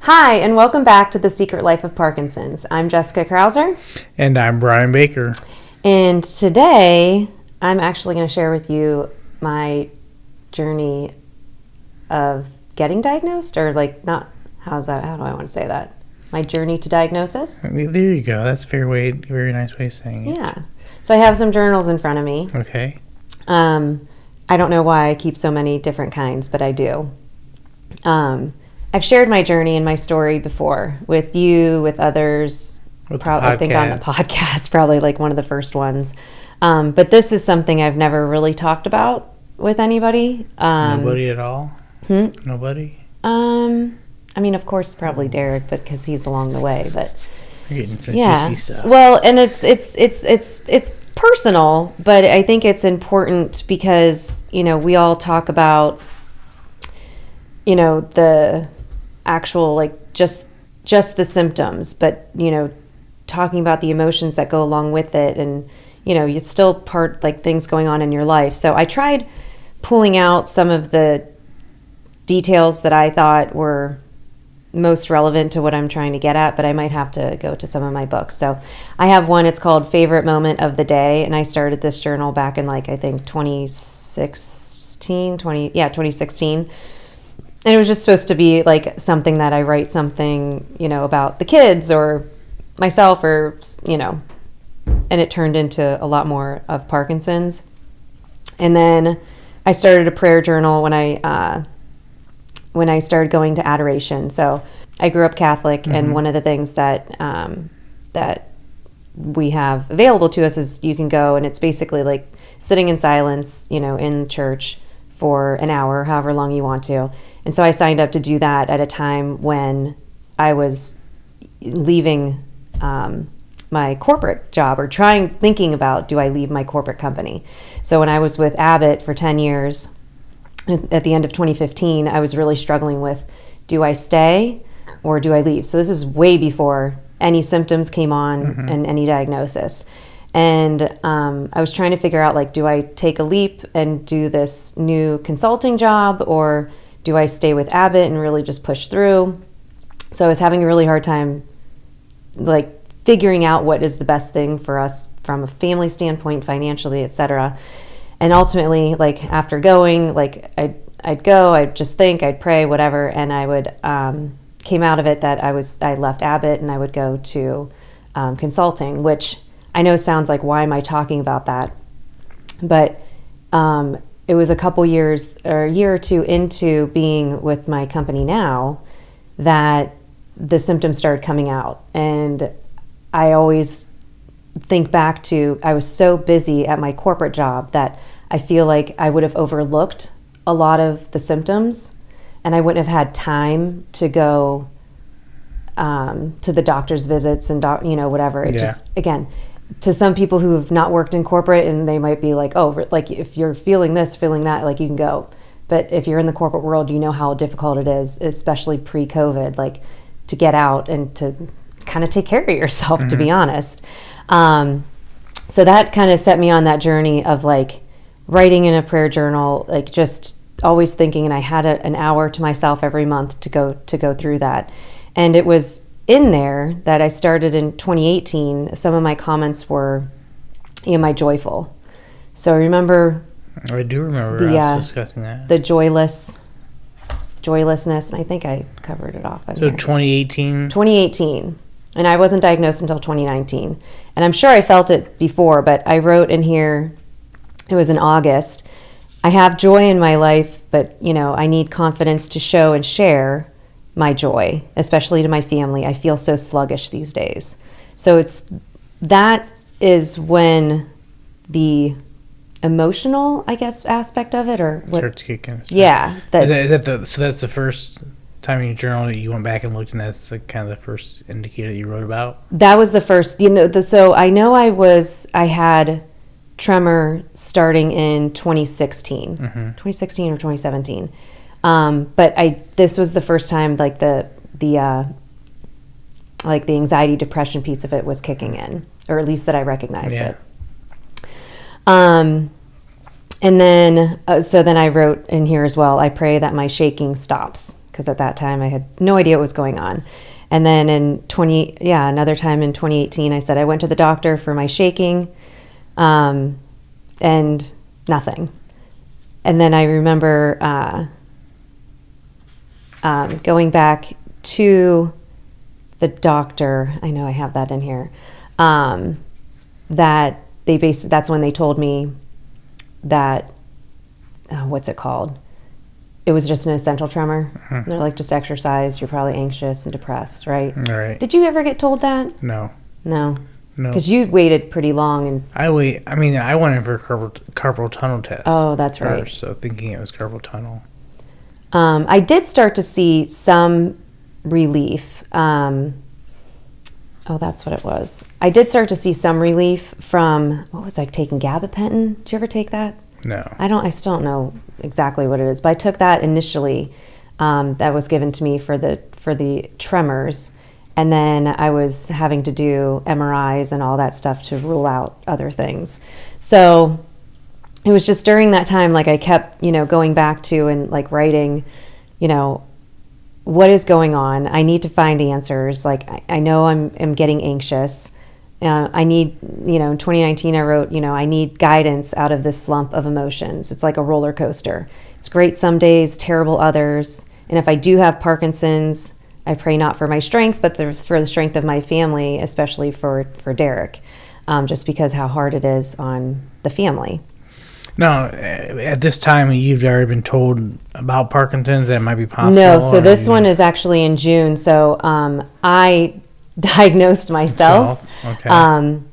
Hi, and welcome back to The Secret Life of Parkinson's. I'm Jessica Krauser. And I'm Brian Baker. And today, I'm actually going to share with you my journey of getting diagnosed, or how do I want to say that? My journey to diagnosis. There you go. That's a very nice way of saying it. Yeah. So I have some journals in front of me. Okay. I don't know why I keep so many different kinds, but I do. I've shared my journey and my story before with you, with others. I think on the podcast, probably like one of the first ones. But this is something I've never really talked about with anybody. Nobody at all? Nobody? I mean, of course, probably Derek, but because he's along the way. But you're getting some juicy stuff. Well, and it's personal, but I think it's important because we all talk about the actual just the symptoms, but talking about the emotions that go along with it, and you still things going on in your life. So I tried pulling out some of the details that I thought were most relevant to what I'm trying to get at, but I might have to go to some of my books. So I have one, it's called Favorite Moment of the Day, and I started this journal back in I think 2016. And it was just supposed to be something that I write something, about the kids or myself or, and it turned into a lot more of Parkinson's. And then I started a prayer journal when I started going to adoration. So I grew up Catholic, and one of the things that that we have available to us is you can go, and it's basically sitting in silence, in church for an hour, however long you want to. And so I signed up to do that at a time when I was leaving my corporate job, or thinking about, do I leave my corporate company? So when I was with Abbott for 10 years, at the end of 2015, I was really struggling with, do I stay or do I leave? So this is way before any symptoms came on and any diagnosis. And I was trying to figure out, do I take a leap and do this new consulting job, or do I stay with Abbott and really just push through? So I was having a really hard time, figuring out what is the best thing for us from a family standpoint, financially, et cetera. And ultimately, after going, I'd go, I'd just think, I'd pray, whatever, and I would came out of it that I left Abbott and I would go to consulting, which I know sounds like, why am I talking about that? But it was a couple years, or a year or two into being with my company now, that the symptoms started coming out. And I always think back to, I was so busy at my corporate job that I feel like I would have overlooked a lot of the symptoms, and I wouldn't have had time to go to the doctor's visits and whatever. It just, again, to some people who have not worked in corporate, and they might be if you're feeling this, feeling that, you can go. But if you're in the corporate world, you know how difficult it is, especially pre-COVID, to get out and to kind of take care of yourself, to be honest. So that kind of set me on that journey of writing in a prayer journal, just always thinking, and I had an hour to myself every month to go through that. And it was in there that I started in 2018. Some of my comments were, am I joyful? So I do remember us discussing that. The joylessness, and I think I covered it off. So 2018? 2018. And I wasn't diagnosed until 2019. And I'm sure I felt it before, but I wrote in here, it was in August, I have joy in my life, but I need confidence to show and share my joy, especially to my family. I feel so sluggish these days. So that is when the emotional, I guess, aspect of it, or what starts kicking. Yeah. So that's the first time in your journal that you went back and looked, and that's kind of the first indicator that you wrote about? That was the first, so I know I had tremor starting in 2016, 2016 or 2017. But this was the first time the anxiety, depression piece of it was kicking in, or at least that I recognized it. And then, so then I wrote in here as well, I pray that my shaking stops, because at that time I had no idea what was going on. And then another time in 2018, I said I went to the doctor for my shaking, and nothing. And then I remember going back to the doctor. I know I have that in here. That that's when they told me that, what's it called? It was just an essential tremor. Mm-hmm. They're like, just exercise. You're probably anxious and depressed, right? Right. Did you ever get told that? No. Because you waited pretty long. And I went in for a carpal tunnel test. Oh, that's right. First, so thinking it was carpal tunnel. I did start to see some relief. That's what it was. I did start to see some relief from, what was I taking, gabapentin? Did you ever take that? No. I still don't know exactly what it is, but I took that initially. That was given to me for the tremors. And then I was having to do MRIs and all that stuff to rule out other things. So it was just during that time, like I kept, going back to and like writing, what is going on? I need to find answers. Like I know I'm getting anxious. I need, in 2019 I wrote, I need guidance out of this slump of emotions. It's like a roller coaster. It's great some days, terrible others. And if I do have Parkinson's, I pray not for my strength, but for the strength of my family, especially for Derek, just because how hard it is on the family. Now, at this time, you've already been told about Parkinson's that might be possible? No, so this one is actually in June. So I diagnosed myself. Okay. And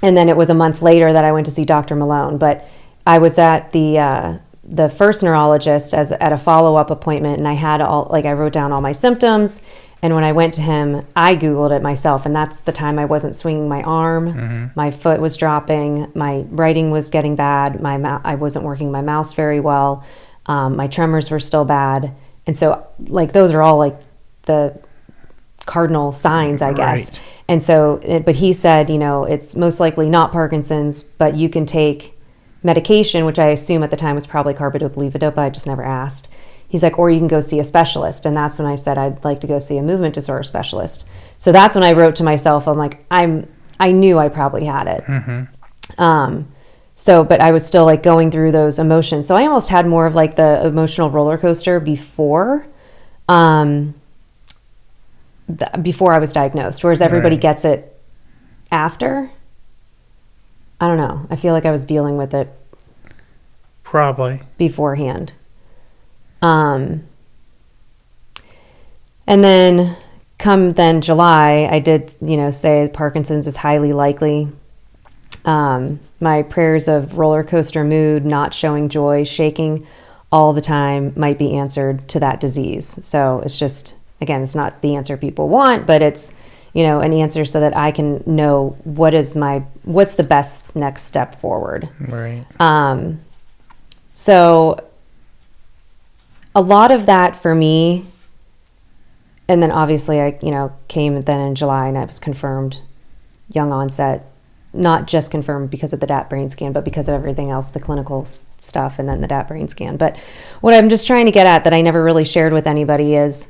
then it was a month later that I went to see Dr. Malone. But I was at the first neurologist at a follow-up appointment, and I wrote down all my symptoms. And when I went to him, I Googled it myself, and that's the time I wasn't swinging my arm. Mm-hmm. My foot was dropping. My writing was getting bad. I wasn't working my mouse very well. My tremors were still bad. And so, those are all, the cardinal signs, I guess. Right. And so, but he said, it's most likely not Parkinson's, but you can take medication, which I assume at the time was probably carbidopa-levodopa. I just never asked. He's like, or you can go see a specialist. And that's when I said I'd like to go see a movement disorder specialist. So that's when I wrote to myself, I'm like, I knew I probably had it. Mm-hmm. But I was still going through those emotions. So I almost had more of the emotional roller coaster before I was diagnosed, whereas everybody gets it after. I don't know. I feel like I was dealing with it probably beforehand. And then come July, I did, say Parkinson's is highly likely. My prayers of roller coaster mood, not showing joy, shaking all the time might be answered to that disease. So it's just, again, it's not the answer people want, but it's, an answer so that I can know what's the best next step forward. Right. So a lot of that for me, and then obviously I, came then in July and I was confirmed young onset, not just confirmed because of the DAT brain scan, but because of everything else, the clinical stuff and then the DAT brain scan. But what I'm just trying to get at that I never really shared with anybody is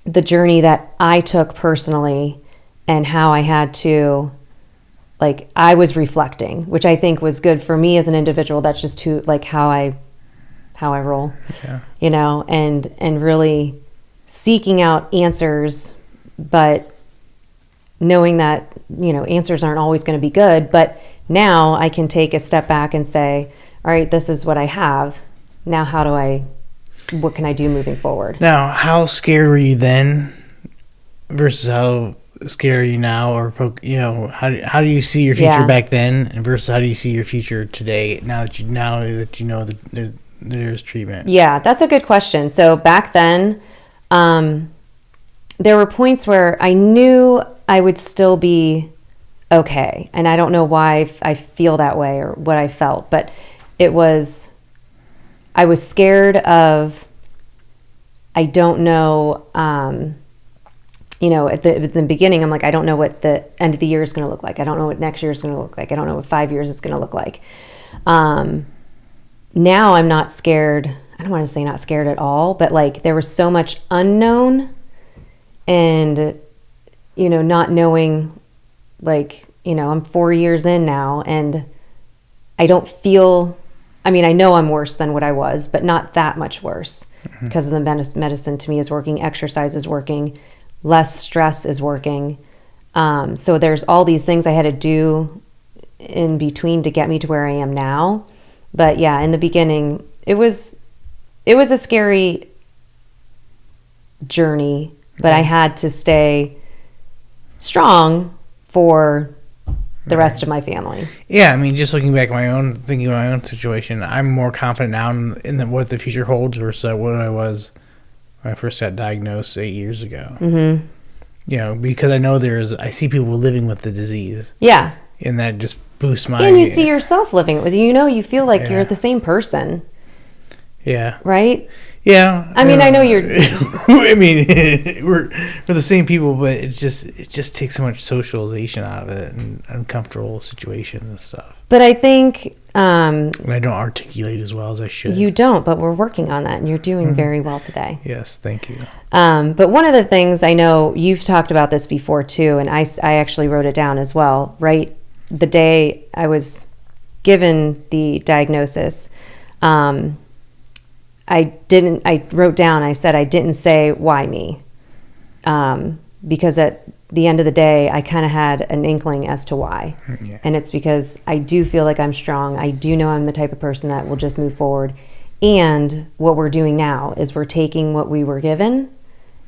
the journey that I took personally and how I had to, I was reflecting, which I think was good for me as an individual. That's just how I roll, yeah. And really seeking out answers, but knowing that, answers aren't always going to be good. But now I can take a step back and say, all right, this is what I have. Now, what can I do moving forward? Now, how scared were you then versus how scared are you now? Or, how do you see your future back then versus how do you see your future today now that you know that there's treatment? Yeah, that's a good question. So back then, there were points where I knew I would still be okay. And I don't know why I feel that way or what I felt, but I was scared of, I don't know, at the beginning, I'm like, I don't know what the end of the year is going to look like. I don't know what next year is going to look like. I don't know what 5 years is going to look like. Now I'm not scared I don't want to say not scared at all, but like there was so much unknown and, you know, not knowing, like, you know, I'm 4 years in now and I don't feel, I mean, I know I'm worse than what I was, but not that much worse because of the medicine to me is working, exercise is working, less stress is working. So there's all these things I had to do in between to get me to where I am now. But yeah, in the beginning, it was a scary journey, but I had to stay strong for the rest of my family. Yeah, I mean, just looking back at thinking of my own situation, I'm more confident now in what the future holds versus what I was when I first got diagnosed 8 years ago. Mm-hmm. You know, because I see people living with the disease. Yeah. And that just boosts my... And you see yourself living with it. You know, you feel like you're the same person. Yeah. Right? Yeah. I mean, I know you're... I mean, we're the same people, but it just takes so much socialization out of it and uncomfortable situations and stuff. But I think... and I don't articulate as well as I should. You don't, but we're working on that, and you're doing very well today. Yes, thank you. But one of the things, I know you've talked about this before too, and I actually wrote it down as well, right? The day I was given the diagnosis, I wrote down, I said I didn't say why me, because at the end of the day, I kind of had an inkling as to why. Yeah. And it's because I do feel like I'm strong. I do know I'm the type of person that will just move forward. And what we're doing now is we're taking what we were given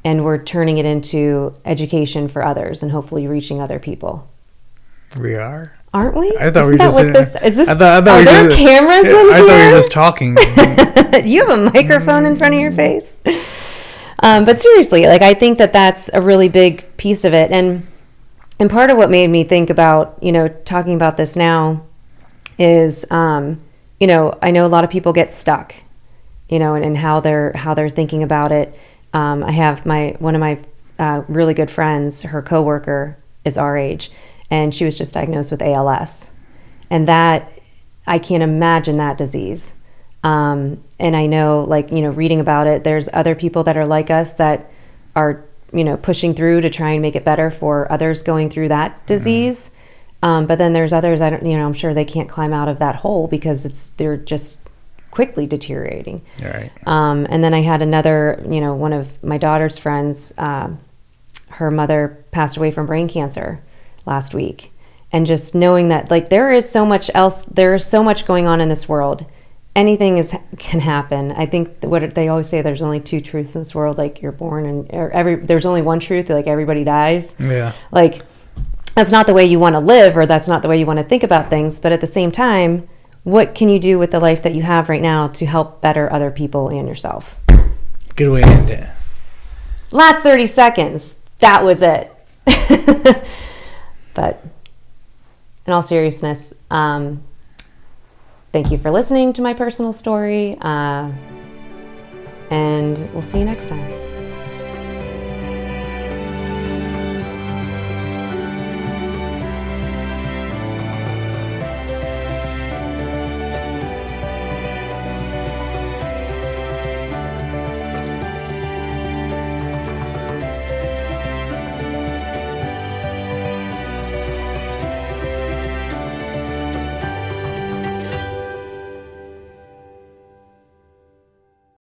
and we're turning it into education for others and hopefully reaching other people. We are? Aren't we? I thought we were just... Are there cameras in here? I thought we were just talking. You have a microphone in front of your face? But seriously, like, I think that that's a really big piece of it. And part of what made me think about, you know, talking about this now is, you know, I know a lot of people get stuck, you know, and how they're thinking about it. I have one of my really good friends, her coworker is our age, and she was just diagnosed with ALS. And that, I can't imagine that disease. And I know, like, you know, reading about it, there's other people that are like us that are, you know, pushing through to try and make it better for others going through that disease. But then there's others, I'm sure they can't climb out of that hole because they're just quickly deteriorating. All right. And then I had another, you know, one of my daughter's friends, her mother passed away from brain cancer last week. And just knowing that, like, there is so much going on in this world. Anything can happen. I think what they always say, there's only two truths in this world, like you're born and there's only one truth, like everybody dies. Yeah. Like, that's not the way you want to live, or that's not the way you want to think about things. But at the same time, what can you do with the life that you have right now to help better other people and yourself? Good way to end it. Last 30 seconds. That was it. But in all seriousness, thank you for listening to my personal story, and we'll see you next time.